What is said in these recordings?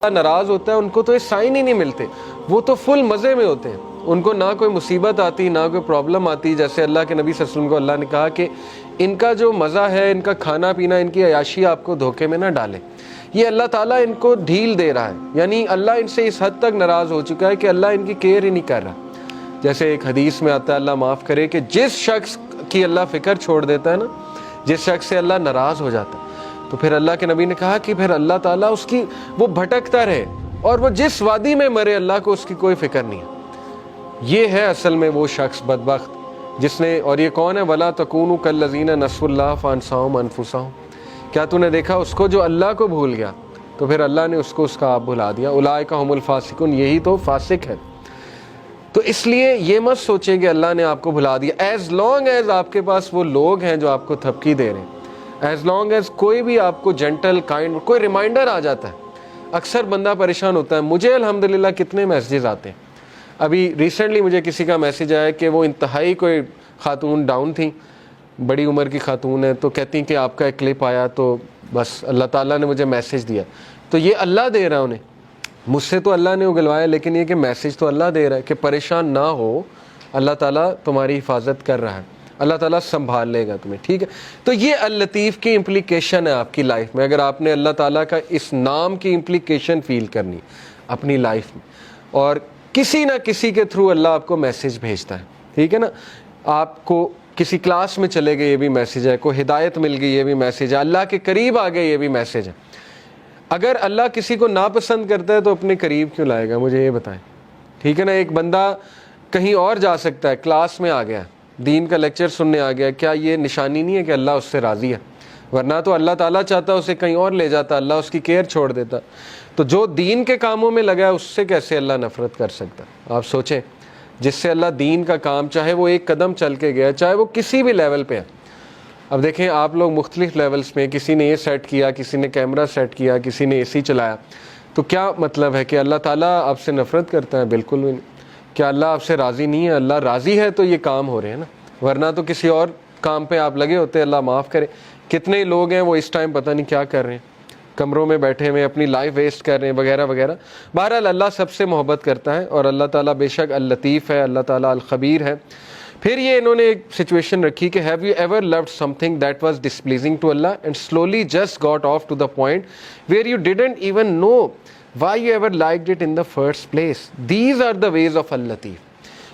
ناراض ہوتا ہے ان کو تو یہ سائن ہی نہیں ملتے، وہ تو فل مزے میں ہوتے ہیں، ان کو نہ کوئی مصیبت آتی نہ کوئی پرابلم آتی. جیسے اللہ کے نبی صلی اللہ علیہ وسلم کو اللہ نے کہا کہ ان کا جو مزہ ہے، ان کا کھانا پینا، ان کی عیاشی آپ کو دھوکے میں نہ ڈالے. یہ اللہ تعالیٰ ان کو ڈھیل دے رہا ہے، یعنی اللہ ان سے اس حد تک ناراض ہو چکا ہے کہ اللہ ان کی کیئر ہی نہیں کر رہا. جیسے ایک حدیث میں آتا ہے، اللہ معاف کرے، کہ جس شخص کی اللہ فکر چھوڑ دیتا ہے نا، جس شخص سے اللہ ناراض ہو جاتا ہے، تو پھر اللہ کے نبی نے کہا کہ پھر اللہ تعالیٰ اس کی وہ بھٹکتا رہے اور وہ جس وادی میں مرے اللہ کو اس کی کوئی فکر نہیں ہے. یہ ہے اصل میں وہ شخص بدبخت جس نے، اور یہ کون ہے؟ وَلَا تَكُونُوا كَالَّذِينَ نَسُوا اللَّهَ فَأَنسَاهُمْ أَنفُسَهُمْ. کیا تو نے دیکھا اس کو جو اللہ کو بھول گیا تو پھر اللہ نے اس کو اس کا آپ بھلا دیا. أُولَٰئِكَ هُمُ الْفَاسِقُونَ. یہی تو فاسق ہے. تو اس لیے یہ مت سوچیں کہ اللہ نے آپ کو بھلا دیا. ایز لانگ ایز آپ کے پاس وہ لوگ ہیں جو آپ کو تھپکی دے رہے ہیں، ایز لانگ ایز کوئی بھی آپ کو جنٹل کائنڈ کوئی ریمائنڈر آ جاتا ہے. اکثر بندہ پریشان ہوتا ہے. مجھے الحمدللہ کتنے میسیجز آتے ہیں. ابھی ریسنٹلی مجھے کسی کا میسیج آیا کہ وہ انتہائی کوئی خاتون ڈاؤن تھیں، بڑی عمر کی خاتون ہے، تو کہتی ہیں کہ آپ کا ایک کلپ آیا تو بس اللہ تعالیٰ نے مجھے میسیج دیا. تو یہ اللہ دے رہا ہے انہیں، مجھ سے تو اللہ نے اگلوایا، لیکن یہ کہ میسیج تو اللہ دے رہا ہے کہ پریشان نہ ہو، اللہ تعالیٰ تمہاری حفاظت کر رہا ہے، اللہ تعالیٰ سنبھال لے گا تمہیں. ٹھیک ہے. تو یہ اللطیف کی امپلیکیشن ہے آپ کی لائف میں. اگر آپ نے اللہ تعالیٰ کا اس نام کی امپلیکیشن فیل کرنی اپنی لائف میں، اور کسی نہ کسی کے تھرو اللہ آپ کو میسیج بھیجتا ہے. ٹھیک ہے نا. آپ کو کسی کلاس میں چلے گئے، یہ بھی میسیج ہے. کوئی ہدایت مل گئی، یہ بھی میسیج ہے. اللہ کے قریب آ گئے، یہ بھی میسیج ہے. اگر اللہ کسی کو ناپسند کرتا ہے تو اپنے قریب کیوں لائے گا؟ مجھے یہ بتائیں. ٹھیک ہے نا. ایک بندہ کہیں اور جا سکتا ہے، کلاس میں آ گیا، دین کا لیکچر سننے آ گیا، کیا یہ نشانی نہیں ہے کہ اللہ اس سے راضی ہے؟ ورنہ تو اللہ تعالیٰ چاہتا اسے کہیں اور لے جاتا، اللہ اس کی کیئر چھوڑ دیتا. تو جو دین کے کاموں میں لگا ہے اس سے کیسے اللہ نفرت کر سکتا؟ آپ سوچیں. جس سے اللہ دین کا کام، چاہے وہ ایک قدم چل کے گیا، چاہے وہ کسی بھی لیول پہ ہے. اب دیکھیں آپ لوگ مختلف لیولز میں، کسی نے یہ سیٹ کیا، کسی نے کیمرہ سیٹ کیا، کسی نے اے سی چلایا، تو کیا مطلب ہے کہ اللہ تعالیٰ آپ سے نفرت کرتا ہے؟ بالکل بھی نہیں. کیا اللہ آپ سے راضی نہیں ہے؟ اللہ راضی ہے تو یہ کام ہو رہے ہیں نا، ورنہ تو کسی اور کام پہ آپ لگے ہوتے. اللہ معاف کرے. کتنے لوگ ہیں وہ اس ٹائم پتہ نہیں کیا کر رہے ہیں، کمروں میں بیٹھے ہوئے اپنی لائف ویسٹ کر رہے ہیں وغیرہ وغیرہ. بہرحال اللہ سب سے محبت کرتا ہے، اور اللہ تعالیٰ بے شک اللطیف ہے، اللہ تعالیٰ الخبیر ہے. پھر یہ انہوں نے ایک سچویشن رکھی کہ have you ever loved something that was displeasing to Allah and slowly just got off to the point where you didn't even know why you ever liked it in the first place. These are the ways of Al-Latif.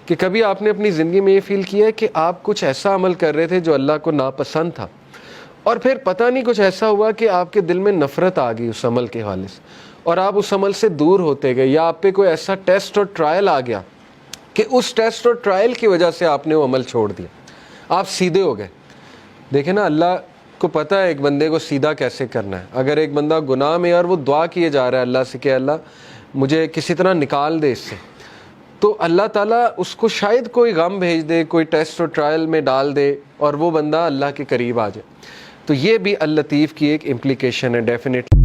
کہ کبھی آپ نے اپنی زندگی میں یہ فیل کیا ہے کہ آپ کچھ ایسا عمل کر رہے تھے جو اللہ کو ناپسند تھا، اور پھر پتہ نہیں کچھ ایسا ہوا کہ آپ کے دل میں نفرت آ گئی اس عمل کے حوالے سے، اور آپ اس عمل سے دور ہوتے گئے، یا آپ پہ کوئی ایسا ٹیسٹ اور ٹرائل آ گیا کہ اس ٹیسٹ اور ٹرائل کی وجہ سے آپ نے وہ عمل چھوڑ دیا، آپ سیدھے ہو گئے. دیکھیں نا، اللہ کو پتہ ہے ایک بندے کو سیدھا کیسے کرنا ہے. اگر ایک بندہ گناہ میں اور وہ دعا کیے جا رہا ہے اللہ سے کہ اللہ مجھے کسی طرح نکال دے اس سے، تو اللہ تعالیٰ اس کو شاید کوئی غم بھیج دے، کوئی ٹیسٹ اور ٹرائل میں ڈال دے، اور وہ بندہ اللہ کے قریب آ جائے. تو یہ بھی اللطیف کی ایک امپلیکیشن ہے ڈیفینیٹلی.